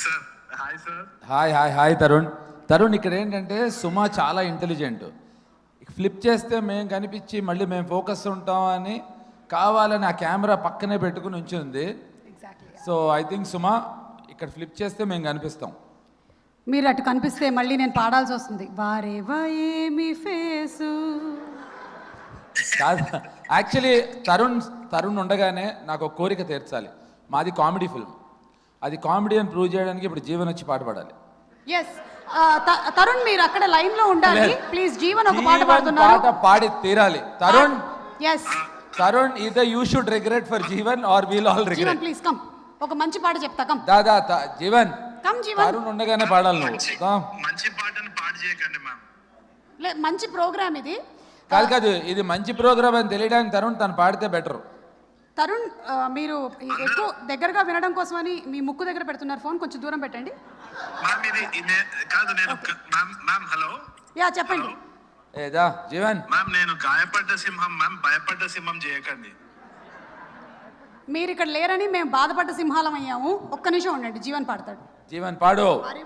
Hi sir. Hi hi hi Tarun ఇక్కడ ఏంటంటే సుమా చాలా ఇంటెలిజెంట్. ఫ్లిప్ చేస్తే మేము కనిపించి మళ్ళీ మేము ఫోకస్ ఉంటాం అని కావాలని ఆ కెమెరా పక్కనే పెట్టుకుని ఉంచింది. సో ఐ థింక్ సుమా ఇక్కడ ఫ్లిప్ చేస్తే మేము కనిపిస్తాం. మీరు అటు కనిపిస్తే మళ్ళీ నేను పాడాల్సి వస్తుంది. వారేవా ఏమి ఫేసు. కాదు, యాక్చువల్లీ తరుణ్ ఉండగానే నాకు ఒక కోరిక తీర్చాలి. మాది కామెడీ ఫిల్మ్, అది కామెడీ అని ప్రూవ్ చేయడానికి ఇప్పుడు జీవన్ వచ్చి పాట పాడాలి. ఎస్ తరుణ్ మీరు అక్కడ లైన్ లో ఉండాలి ప్లీజ్. జీవన్ ఒక పాట పాడుతున్నారు, పాట పాడి తీరాలి. Tarun yes Tarun either you should regret for Jeevan or we'll all regret. Jeevan please come, ఒక మంచి పాట చెప్తా. Come dada Jeevan, come Jeevan. తరుణ్ ఉండగానే పాడాలి నువ్వు. మంచి పాటను పాడు చేయకండి మ్యామ్. మంచి ప్రోగ్రామ్ ఇది. కాదు ఇది మంచి ప్రోగ్రామ్ అని తెలియడానికి తను పాడితే బెటర్. తరుణ్ మీరు ఎక్కువ దగ్గరగా వినడం కోసమని మీ ముక్కు దగ్గర పెడుతున్నారు ఫోన్, కొంచెం దూరం పెట్టండి. మ్యామ్ ఇది కాదు, నేను మ్యామ్ హలో. యా చెప్పండి. ఏదా జీవన్ మ్యామ్ నేను గాయపడ్డ సింహం మ్యామ్, భయపడ్డ సింహం చేయకండి. మీరు ఇక్కడ లేరని మేము బాధపడ్డ సింహాలం అయ్యాము. ఒక్క నిమిషం ఉండండి, జీవన్ పాడతాడు. జీవన్ పాడు. అరే